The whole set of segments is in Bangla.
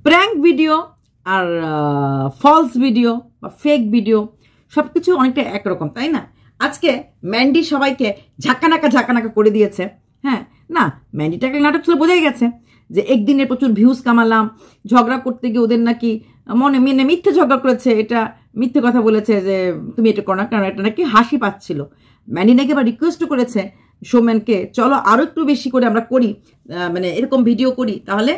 প্র্যাঙ্ক ভিডিও আর ফলস ভিডিও বা ফেক ভিডিও সব কিছু অনেকটা একরকম, তাই না? আজকে ম্যান্ডি সবাইকে ঝাঁকানাকা করে দিয়েছে। হ্যাঁ, না ম্যান্ডিটাকে নাটক ছিল, বোঝাই গেছে যে একদিনে প্রচুর ভিউজ কামালাম, ঝগড়া করতে গিয়ে ওদের নাকি মনে মিথ্যে ঝগড়া করেছে, এটা মিথ্যে কথা বলেছে যে তুমি এটা করো না, কারণ এটা নাকি হাসি পাচ্ছিল। ম্যান্ডি নাকি আবার রিকোয়েস্টও করেছে শোম্যানকে, চলো আরও একটু বেশি করে আমরা করি, মানে এরকম ভিডিও করি, তাহলে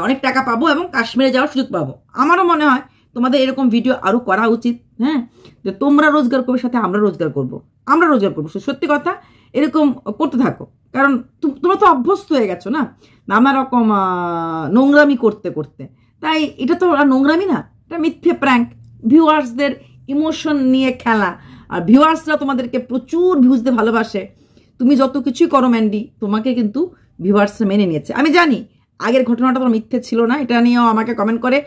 অনেক টাকা পাবো এবং কাশ্মীরে যাওয়ার সুযোগ পাবো। আমারও মনে হয় তোমাদের এরকম ভিডিও আরও করা উচিত। হ্যাঁ, যে তোমরা রোজগার করবে, সাথে আমরা রোজগার করবো, সত্যি কথা এরকম করতে থাকো, কারণ তোমরা তো অভ্যস্ত হয়ে গেছো না নানা রকম নোংরামি করতে করতে। তাই এটা তো নোংরামি না, এটা মিথ্যে প্র্যাঙ্ক, ভিউয়ার্সদের ইমোশন নিয়ে খেলা। আর ভিউয়ার্সরা তোমাদেরকে প্রচুর ভিউজ দিয়ে ভালোবাসে। তুমি যত কিছুই করো ম্যান্ডি, তোমাকে কিন্তু ভিউয়ার্সরা মেনে নিয়েছে। আমি জানি আগের ঘটনাটা তোমার মিথ্যে ছিল না, এটা নিয়েও আমাকে কমেন্ট করে।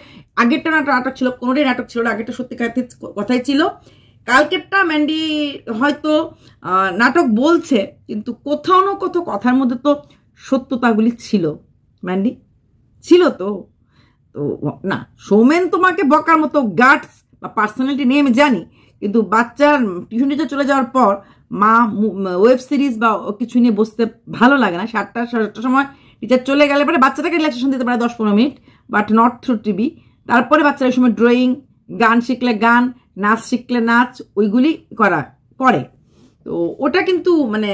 আগেরটা নাটক ছিল, কোনোটাই নাটক ছিল না, আগেরটা সত্যি কথাই ছিল। কালকেরটা ম্যান্ডি হয়তো নাটক বলছে, কিন্তু কোথাও না কোথাও কথার মধ্যে তো সত্যতাগুলি ছিল। ম্যান্ডি ছিল তো না, সৌমেন তোমাকে বকার মতো গাটস বা পার্সোনালিটি নিয়ে আমি জানি, কিন্তু বাচ্চার টিউশন টিচার চলে যাওয়ার পর মা ওয়েব সিরিজ বা কিছু নিয়ে বসতে ভালো লাগে না। 7টার সময় টিচার চলে গেলে পরে বাচ্চাটাকে রিল্যাক্সেশন দিতে পারে 10-15 minute, but not through TV. তারপরে বাচ্চারা ওই সময় ড্রয়িং, গান শিখলে গান, নাচ শিখলে নাচ, ওইগুলি করে। তো ওটা কিন্তু মানে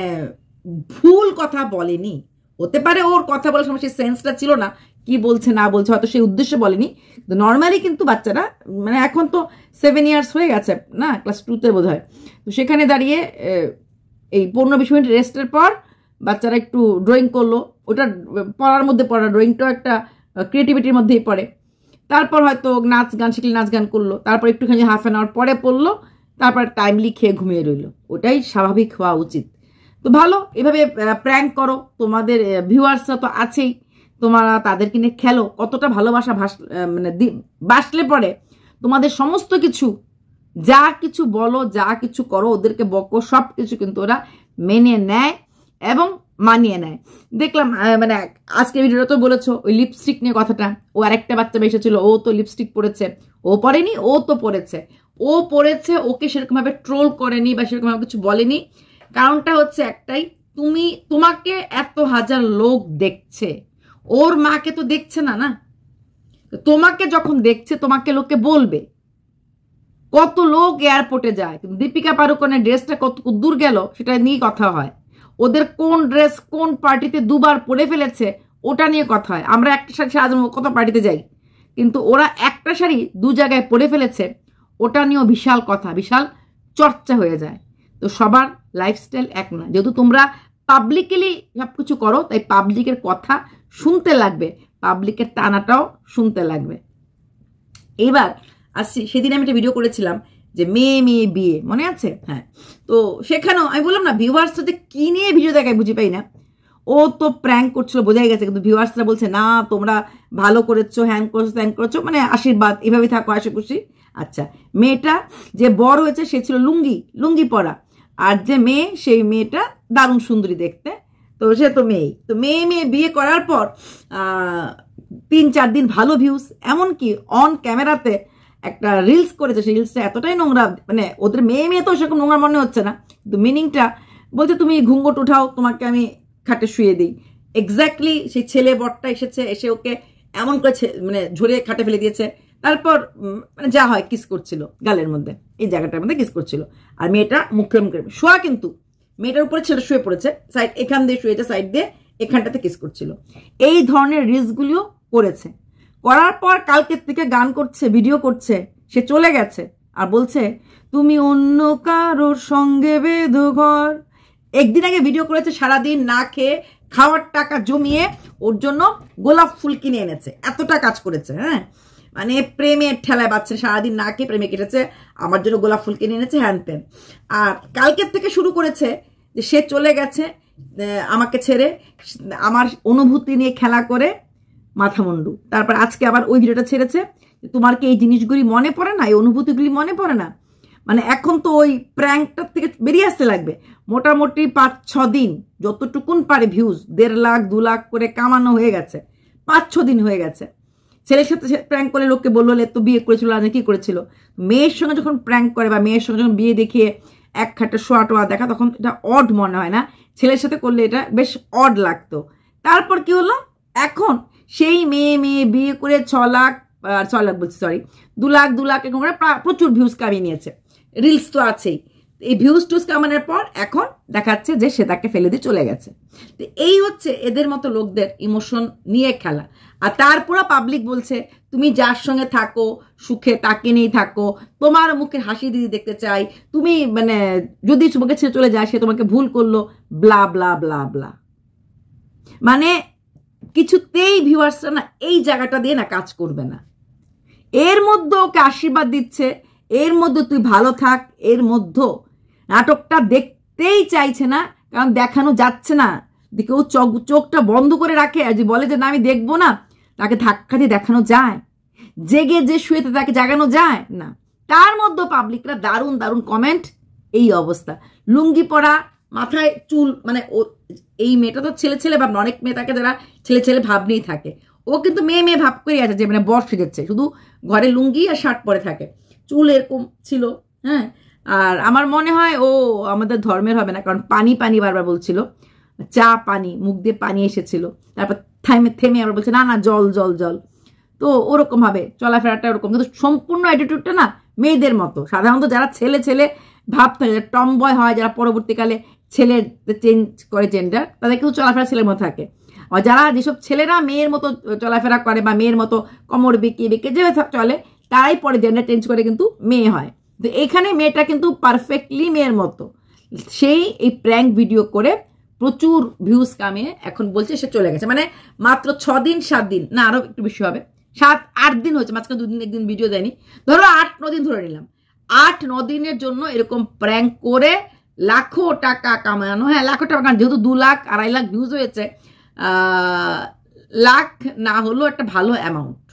ভুল কথা বলেনি। হতে পারে ওর কথা বলার সময় সেই সেন্সটা ছিল না, কি বলছে না বলছে, হয়তো সেই উদ্দেশ্যে বলেনি। নর্মালি কিন্তু বাচ্চারা মানে এখন তো 7 ইয়ার্স হয়ে গেছে না, ক্লাস 2তে বোধ হয়। তো সেখানে দাঁড়িয়ে এই 15-20 মিনিট রেস্টের পর বাচ্চারা একটু ড্রয়িং করলো, ওটা পড়ার মধ্যে পড়া, ড্রয়িংটাও একটা ক্রিয়েটিভিটির মধ্যেই পড়ে। তারপর হয়তো নাচ গান শিখলে নাচ গান করলো, তারপর একটুখানি হাফ অ্যান আওয়ার পরে পড়লো, তারপর টাইমলি খেয়ে ঘুমিয়ে রইলো। ওটাই স্বাভাবিক হওয়া উচিত। তো ভালো, এভাবে প্র্যাঙ্ক করো, তোমাদের ভিউয়ার্সরা তো আছেই, তোমরা তাদেরকে নিয়ে খেলো। কতটা ভালোবাসা মানে বাসলে পরে তোমাদের সমস্ত কিছু, যা কিছু বলো, যা কিছু করো, ওদেরকে বকো, সব কিছু কিন্তু ওরা মেনে নেয় এবং মানিয়ে নেয়। দেখলাম মানে আজকে ভিডিওটা তো বলেছো ওই লিপস্টিক নিয়ে কথাটা, ও আরেকটা বাচ্চা এসেছিল, ও তো লিপস্টিক পরেছে, ও পরেনি, ও তো পরেছে, ওকে সেরকমভাবে ট্রোল করেনি বা সেরকমভাবে কিছু বলেনি। কারণটা হচ্ছে একটাই, তোমাকে এত হাজার লোক দেখছে, ওর মাকে তো দেখছে না, তোমাকে যখন দেখছে তোমাকে লোকে বলবে। কত লোক এয়ারপোর্টে যায়, কিন্তু দীপিকা পাড়ুকোনের ড্রেসটা কত দূর গেল সেটা নিয়ে কথা হয়। ওদের কোন ড্রেস কোন পার্টিতে 2বার পরে ফেলেছে ওটা নিয়ে কথা হয়। আমরা একটা শাড়ি সাজানো কত পার্টিতে যাই, কিন্তু ওরা একটা শাড়ি 2 জায়গায় পরে ফেলেছে, ওটা নিয়েও বিশাল কথা, বিশাল চর্চা হয়ে যায়। তো সবার লাইফস্টাইল এক না, যেহেতু তোমরা পাবলিকলি সব কিছু করো, তাই পাবলিকের কথা শুনতে লাগবে, পাবলিকের টানাটাও শুনতে লাগবে। এইবার আসছি, সেদিন আমি একটা ভিডিও করেছিলাম যে মেয়ে বিয়ে, মনে আছে? হ্যাঁ, তো সেখানেও আমি বললাম না, ভিউয়ার্সরা কি নিয়ে ভিডিও দেখায় বুঝি পাই না। ও তো প্র্যাঙ্ক করছিল, বোঝাই গেছে, কিন্তু ভিউয়ার্সরা বলছে না তোমরা ভালো করেছো, হ্যাং করেছো, ত্যাং করেছো, মানে আশীর্বাদ, এভাবে থাকো হাসি খুশি। আচ্ছা, মেয়েটা যে বড় হয়েছে সে ছিল লুঙ্গি পরা, আর যে মেয়ে সেই মেয়েটা দারুণ সুন্দরী দেখতে। তো সে তো মেয়ে বিয়ে করার পর 3-4 দিন ভালো ভিউজ, এমনকি অন ক্যামেরাতে একটা রিলস করেছে, সেই রিলসটা এতটাই নোংরা, মানে ওদের মেয়ে তো সেরকম নোংরা মনে হচ্ছে না, কিন্তু মিনিংটা বলছে তুমি ঘুঙ্গট উঠাও, তোমাকে আমি খাটে শুয়ে দিই। এক্স্যাক্টলি সেই ছেলে বরটা এসে ওকে এমন করে মানে ঝরে খাটে ফেলে দিয়েছে। তারপর মানে যা হয় কিস করছিল গালের মধ্যে, এই জায়গাটার মধ্যে কিস করছিল, আর মেয়েটা মুখে শোয়া, কিন্তু মেয়েটার উপরে ছেলে শুয়ে পড়েছে, সাইড এখান দিয়ে শুয়েছে, সাইড দিয়ে এখানটাতে কিস করছিল। এই ধরনের রিলসগুলিও করেছে। করার পর কালকের থেকে গান করছে, ভিডিও করছে, সে চলে গেছে আর বলছে তুমি অন্য কারোর সঙ্গে বেঁধো ঘর। একদিন আগে ভিডিও করেছে সারাদিন না খেয়ে, খাওয়ার টাকা জমিয়ে ওর জন্য গোলাপ ফুল কিনে এনেছে, এতটা কাজ করেছে। হ্যাঁ, মানে প্রেমের ঠেলায় বাচ্চা, সারাদিন না খেয়ে প্রেমে কেটেছে, আমার জন্য গোলাপ ফুল কিনে এনেছে, হ্যান ত্যান। আর কালকের থেকে শুরু করেছে যে সে চলে গেছে আমাকে ছেড়ে, আমার অনুভূতি নিয়ে খেলা করে মাথা মুন্ডু। তারপর আজকে আবার ওই ভিডিওটা ছেড়েছে, তোমার কি এই জিনিসগুলি মনে পড়ে না, এই অনুভূতিগুলি মনে পড়ে না? মানে এখন তো ওই প্র্যাঙ্কটার থেকে বেরিয়ে আসতে লাগবে। মোটামুটি 5-6 দিন যতটুকুন পারে ভিউজ 1.5 লাখ 2 লাখ করে কামানো হয়ে গেছে, 5-6 দিন হয়ে গেছে। ছেলের সাথে প্র্যাঙ্ক করে লোককে বললো তো বিয়ে করেছিল না কি করেছিল, মেয়ের সঙ্গে যখন প্র্যাঙ্ক করে বা মেয়ের সঙ্গে যখন বিয়ে দেখিয়ে এক খাটে শোয়া টোয়া দেখা, তখন এটা অড মনে হয় না, ছেলের সাথে করলে এটা বেশ অড লাগতো। তারপর কি হলো, এখন সেই মেয়ে বিয়ে করে 6 লাখ বলছি সরি 2 লাখ এরকম করে প্রচুর ভিউজ কামিয়ে নিয়েছে, রিলস তো আছেই। এই ভিউজ টুজ কামানোর পর এখন দেখাচ্ছে যে সে তাকে ফেলে দিয়ে চলে গেছে। তো এই হচ্ছে এদের মতো লোকদের ইমোশন নিয়ে খেলা। আর তারপরে পাবলিক বলছে তুমি যার সঙ্গে থাকো সুখে তাকে নিয়েই থাকো, তোমার মুখের হাসি দিদি দেখতে চাই, তুমি মানে যদি তোমাকে ছেড়ে চলে যায় সে তোমাকে ভুল করলো, ব্লা ব্লা ব্লা ব্লা। মানে কিছুতেই ভিউয়ার্সরা না এই জায়গাটা দিয়ে না কাজ করবে না। এর মধ্যে ওকে আশীর্বাদ দিচ্ছে, এর মধ্যে তুই ভালো থাক, এর মধ্যে নাটকটা দেখতেই চাইছে না, কারণ দেখানো যাচ্ছে না। কেউ চোখটা বন্ধ করে রাখে আর যে বলে যে না আমি দেখবো না, তাকে ধাক্কা দিয়ে দেখানো যায়? জেগে যে শুয়েতে তাকে জাগানো যায় না? তার মধ্যে পাবলিকরা দারুণ দারুণ কমেন্ট। এই অবস্থা, লুঙ্গি পরা, মাথায় চুল, মানে ও এই মেয়েটা তো ছেলে ভাব, অনেক মেয়ে তাকে যারা ছেলে ভাব নিয়েই থাকে, ও কিন্তু মেয়ে ভাব করে আছে যে মানে বর সেজেছে, শুধু ঘরে লুঙ্গি আর শার্ট পরে থাকে, চুল এরকম ছিল। হ্যাঁ, আর আমার মনে হয় ও আমাদের ধর্মের হবে না, কারণ পানি বারবার বলছিল, চা পানি, মুখ দিয়ে পানি এসেছিল, তারপর থেমে আবার বলছে না জল। তো ওরকম হবে চলাফেরাটা ওরকম, কিন্তু সম্পূর্ণ অ্যাটিটিউডটা না মেয়েদের মতো। সাধারণত যারা ছেলে ভাব থাকে, টম বয় হয়, যারা পরবর্তীকালে ছেলে চেঞ্জ করে জেন্ডার, তাদের কিন্তু চলাফেরা ছেলের মতো থাকে। আর যারা যেসব ছেলেরা মেয়ের মতো চলাফেরা করে বা মেয়ের মতো কোমর বেঁকে যে চলে, তারাই পরে জেন্ডার চেঞ্জ করে কিন্তু মেয়ে হয়। তো এখানে মেয়েটা কিন্তু পারফেক্টলি মেয়ের মতো। সেই এই প্র্যাঙ্ক ভিডিও করে প্রচুর ভিউজ কামিয়ে এখন বলছে সে চলে গেছে। মানে মাত্র 6 দিন 7 দিন না, আরো একটু বেশি হবে, 7-8 দিন হয়েছে, মাঝখানে 2 দিন একদিন ভিডিও দেয়নি, ধরো 8-9 দিন ধরে নিলাম। 8-9 দিনের জন্য এরকম প্র্যাঙ্ক করে লাখো টাকা কামানো। হ্যাঁ, লাখো টাকা, যেহেতু 2 লাখ 2.5 লাখ ভিউজ হয়েছে, লাখ না হলেও একটা ভালো অ্যামাউন্ট।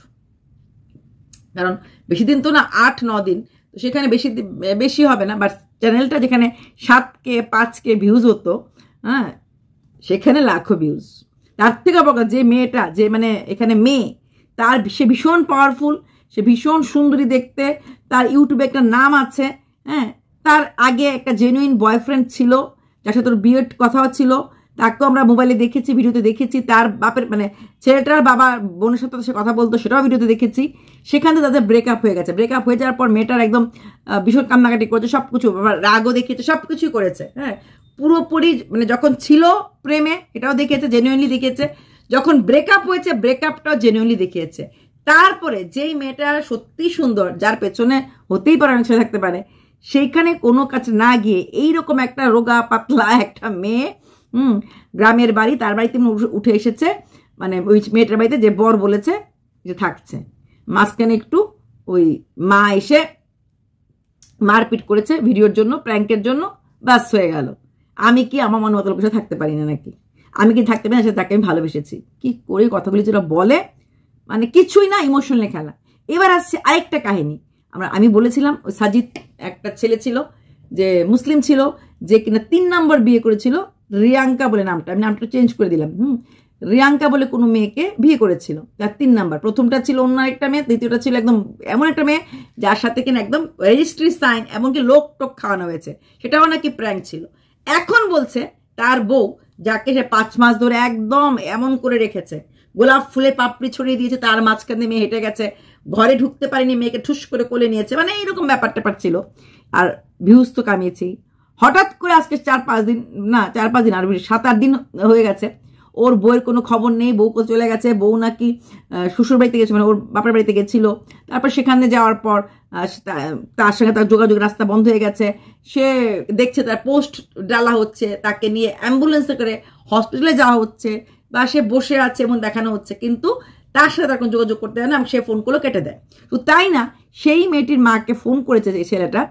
কারণ বেশি দিন তো না, 8-9 দিন, তো সেখানে বেশি হবে না। বাট চ্যানেলটা যেখানে 7K 5K ভিউজ হতো, হ্যাঁ, সেখানে লাখো ভিউজ। তার থেকে বড় যে মেয়েটা, যে মানে এখানে মেয়ে, সে ভীষণ পাওয়ারফুল, সে ভীষণ সুন্দরী দেখতে, তার ইউটিউবে একটা নাম আছে। হ্যাঁ, তার আগে একটা জেনুইন বয়ফ্রেন্ড ছিল, যার সাথে ওর বিয়ের কথাও ছিল, তাকেও আমরা মোবাইলে দেখেছি, ভিডিওতে দেখেছি। তার বাপের মানে ছেলেটার বাবা বোনের সাথে সে কথা বলতো, সেটাও ভিডিওতে দেখেছি। সেখান থেকে তাদের ব্রেকআপ হয়ে গেছে। ব্রেকআপ হয়ে যাওয়ার পর মেয়েটার একদম ভীষণ কান্নাকাটি করেছে, সব কিছু, রাগও দেখিয়েছে, সব কিছুই করেছে। হ্যাঁ, পুরোপুরি মানে যখন ছিল প্রেমে এটাও দেখিয়েছে, জেনুইনলি দেখিয়েছে, যখন ব্রেকআপ হয়েছে ব্রেকআপটাও জেনুইনলি দেখিয়েছে। তারপরে যেই মেয়েটা সত্যি সুন্দর, যার পেছনে হতেই পারে অনেক ছেলে থাকতে পারে, সেইখানে কোনো কাছে না গিয়ে এইরকম একটা রোগা পাতলা একটা মেয়ে, গ্রামের বাড়ি, তার বাড়িতে উঠে এসেছে, মানে ওই মেয়েটার বাড়িতে যে বর বলেছে যে থাকছে, মাঝখানে একটু ওই মা এসে মারপিট করেছে ভিডিওর জন্য, প্র্যাঙ্কের জন্য, বাস হয়ে গেল। আমি কি আমার মন মতো লোকের থাকতে পারি না নাকি? আমি কি থাকতে পারি না, তাকে আমি ভালোবেসেছি? কি করে কথাগুলি যেটা বলে, মানে কিছুই না, ইমোশনাল খেলা। এবার আসছে আরেকটা কাহিনী। আমি বলেছিলাম ওই সাজিদ একটা ছেলে ছিল যে মুসলিম ছিল, যে কিনা 3 নম্বর বিয়ে করেছিল, রিয়াঙ্কা বলে নামটা, আমি নামটা চেঞ্জ করে দিলাম। রিয়াঙ্কা বলে কোনো মেয়েকে বিয়ে করেছিল, তার 3 নাম্বার। প্রথমটা ছিল অন্য একটা মেয়ে, দ্বিতীয়টা ছিল একদম এমন একটা মেয়ে যার সাথে কিনা একদম রেজিস্ট্রি সাইন, এমনকি লোক টোক খাওয়ানো হয়েছে, সেটাও নাকি প্র্যাঙ্ক ছিল। এখন বলছে তার বউ, যাকে সে 5 মাস ধরে একদম এমন করে রেখেছে, গোলাপ ফুলে পাপড়ি ছড়িয়ে দিয়েছে, তার মাঝখানে মেয়ে হেঁটে গেছে, ঘরে ঢুকতে পারেনি, মেয়েকে ঠুস করে কোলে নিয়েছে, মানে এইরকম ব্যাপার ছিল। আর ভিউজ তো কামিয়েছি। হঠাৎ করে আজকে 4-5 দিন না, 4-5 দিন আর 7-8 দিন হয়ে গেছে, ওর বউয়ের কোনো খবর নেই, বউ চলে গেছে, বউ নাকি শ্বশুর বাড়িতে গেছে, মানে ওর বাপের বাড়িতে গেছিল। তারপর সেখানে যাওয়ার পর তার সঙ্গে তার যোগাযোগ রাস্তা বন্ধ হয়ে গেছে। সে দেখছে তার পোস্ট ডালা হচ্ছে, তাকে নিয়ে অ্যাম্বুলেন্সে করে হসপিটালে যাওয়া হচ্ছে, বা সে বসে আছে এমন দেখানো হচ্ছে, কিন্তু তার সাথে তার কোনো যোগাযোগ করতে দেয় না, সে ফোন করলো কেটে দেয়। তো তাই না, সেই মেয়েটির মাকে ফোন করেছে, এই ছেলেটা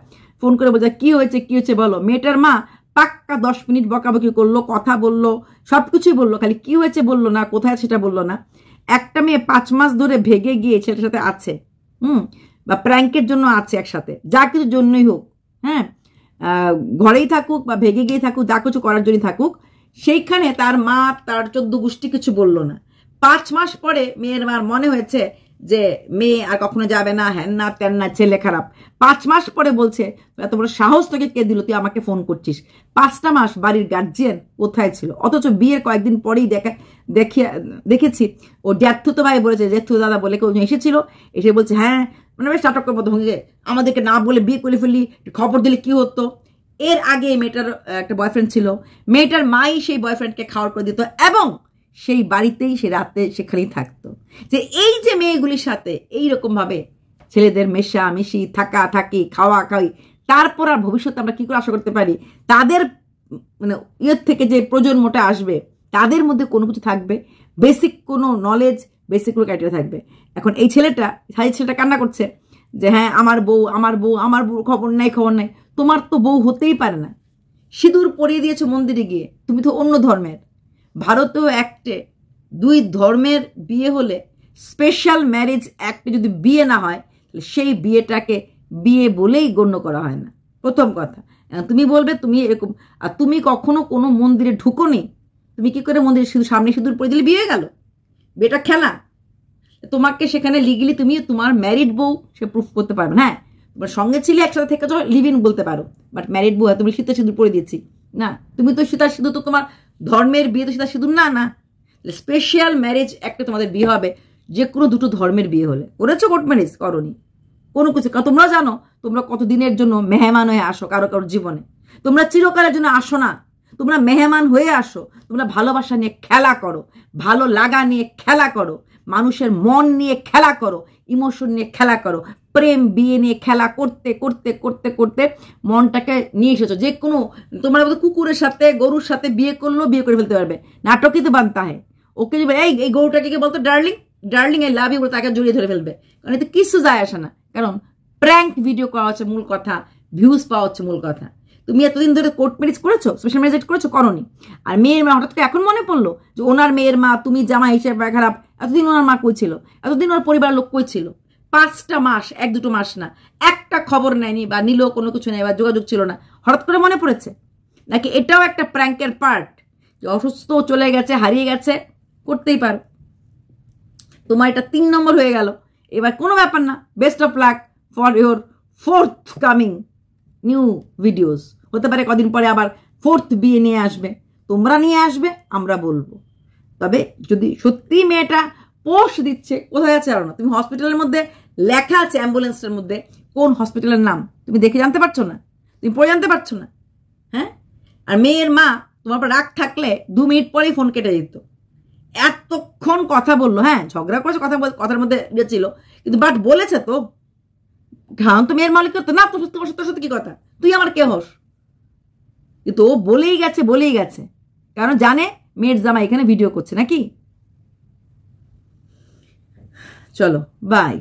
ফোন করে বলছে কি হয়েছে বলো। মেয়েটার মা পাক্কা 10 মিনিট বকাবকি করলো, কথা বললো, সবকিছুই বললো, খালি কি হয়েছে বললো না, কোথায় সেটা বললো না। একটা মেয়ে 5 মাস ধরে ভেগে গিয়ে ছেলেটার সাথে আছে, বা প্র্যাঙ্কের জন্য আছে একসাথে, যা কিছুর জন্যই হোক, হ্যাঁ, ঘরেই থাকুক বা ভেগে গিয়ে থাকুক, যা কিছু করার জন্যই থাকুক, সেইখানে তার মা তার 14 গোষ্ঠী কিছু বললো না। 5 মাস পরে মেয়ের মার মনে হয়েছে যে মেয়ে আর কখনো যাবে না, হ্যান না ত্যান না, ছেলে খারাপ। 5 মাস পরে বলছে এত বড় সাহস তোকে কে দিল, তুই আমাকে ফোন করছিস? 5টা মাস বাড়ির গার্জিয়ান কোথায় ছিল? অথচ বিয়ের কয়েকদিন পরেই দেখেছি ও জ্যাঠুতো ভাই বলেছে, জ্যাঠু দাদা বলে কেউ এসেছিল, এসে বলছে হ্যাঁ মানে বেশ নাটকের মতো ভঙ্গি, আমাদেরকে না বলে বিয়ে করে ফেললি, খবর দিলে কি হতো। এর আগে মেয়েটার একটা বয়ফ্রেন্ড ছিল, মেয়েটার মাই সেই বয়ফ্রেন্ডকে খাওয়ার করে দিত এবং সেই বাড়িতেই সে রাতে সেখানেই থাকতো। যে এই যে মেয়েগুলির সাথে এইরকমভাবে ছেলেদের মেশামেশি, থাকি, খাওয়া খাওয়াই, তারপর আর ভবিষ্যতে আমরা কি করে আশা করতে পারি তাদের মানে ইয়ের থেকে যে প্রজন্মটা আসবে তাদের মধ্যে কোনো কিছু থাকবে, বেসিক কোনো নলেজ, বেসিক কোনো ক্রাইটেরিয়া থাকবে। এখন এই ছেলেটা কান্না করছে যে হ্যাঁ আমার বউ খবর নাই। তোমার তো বউ হতেই পারে না, সিঁদুর পরিয়ে দিয়েছো মন্দিরে গিয়ে, তুমি তো অন্য ধর্মের। ভারতীয় অ্যাক্টে 2 ধর্মের বিয়ে হলে স্পেশাল ম্যারেজ অ্যাক্টে যদি বিয়ে না হয় তাহলে সেই বিয়েটাকে বিয়ে বলেই গণ্য করা হয় না, প্রথম কথা। তুমি বলবে তুমি এরকম, আর তুমি কখনো কোনো মন্দিরে ঢুকোনি, তুমি কি করে মন্দিরে সামনে সিঁদুর পরে দিলে বিয়ে হয়ে গেল? বিয়েটা খেলা। তোমাকে সেখানে লিগেলি তুমি তোমার ম্যারিড বউ সে প্রুফ করতে পারবে না। হ্যাঁ তোমার সঙ্গে ছিলে, একসাথে থেকে লিভ ইন বলতে পারো, বাট ম্যারিড বউ তুমি সীতা সিঁদুর পরে দিয়েছি না, তুমি তো সীতা সিঁদুর তো তোমার ধর্মের বিয়ে তো সীতা সিঁদুর না। স্পেশাল ম্যারেজ একটা তোমাদের বিয়ে হবে যে কোনো 2 ধর্মের বিয়ে হলে। করেছো কোর্ট ম্যারেজ? করনি কোনো কিছু। তোমরা জানো তোমরা কতদিনের জন্য মেহমান হয়ে আসো কারোর জীবনে, তোমরা চিরকালের জন্য আসো না, তোমরা মেহমান হয়ে আসো। তোমরা ভালোবাসা নিয়ে খেলা করো, ভালো লাগা নিয়ে খেলা করো, মানুষের মন নিয়ে খেলা করো, ইমোশন নিয়ে খেলা করো, প্রেম বিয়ে নিয়ে খেলা করতে করতে করতে করতে মনটাকে নিয়ে এসেছো। যে কোনো তোমরা কুকুরের সাথে গরুর সাথে বিয়ে করলেও বিয়ে করে ফেলতে পারবে, নাটকই তো বানতে হয়। ওকে যে এই গরুটাকে বলতো ডার্লিং আই লাভ ইউ বলে তাকে জড়িয়ে ধরে ফেলবে, কারণ এতে কিছু যায় আসে না। কারণ প্র্যাঙ্ক ভিডিও করা হচ্ছে মূল কথা, ভিউজ পাওয়া হচ্ছে মূল কথা। তুমি এতদিন ধরে কোর্ট ম্যারেজ করেছো, স্পেশাল ম্যারেজ করেছো? করনি। আর মেয়ের মা হঠাৎ করে এখন মনে পড়লো যে ওনার মেয়ের মা, তুমি জামা হিসেবে খারাপ। এতদিন ওনার মা কই ছিল? এতদিন ওর পরিবার লোক কই ছিল? 5টা মাস, 1-2 মাস না, একটা খবর নেয়নি বা নিলেও কোনো কিছু নেই বা যোগাযোগ ছিল না, হঠাৎ করে মনে পড়েছে? নাকি এটাও একটা প্র্যাঙ্কের পার্ট, যে অসুস্থ চলে গেছে, হারিয়ে গেছে? করতেই পারো। তোমার এটা 3 নম্বর হয়ে গেল। এবার কোনো ব্যাপার না, best of luck for your fourth coming new videos. হতে পারে কদিন পরে আবার 4th বিয়ে নিয়ে আসবে, তোমরা নিয়ে আসবে, আমরা বলবো। তবে যদি সত্যি মেয়েটা পোস্ট দিচ্ছে, কোথায় আছে আর না, তুমি হসপিটালের মধ্যে লেখা আছে অ্যাম্বুলেন্সের মধ্যে কোন হসপিটালের নাম তুমি দেখে জানতে পারছো না, তুমি পড়ে জানতে পারছো না? হ্যাঁ, আর মেয়ের মা তোমার পর রাগ থাকলে 2 মিনিট পরেই ফোন কেটে দিত। এতক্ষণ কথা বললো, হ্যাঁ ঝগড়া করেছে, কথার মধ্যে ছিল, কিন্তু বাট বলেছে তো। খান তো মেয়ের মালিক করতো না, তোমার সাথে কি কথা, তুই আমার কে হস? কিন্তু ও বলেই গেছে, কারণ জানে মেয়ের জামা এখানে ভিডিও করছে নাকি। চলো বাই।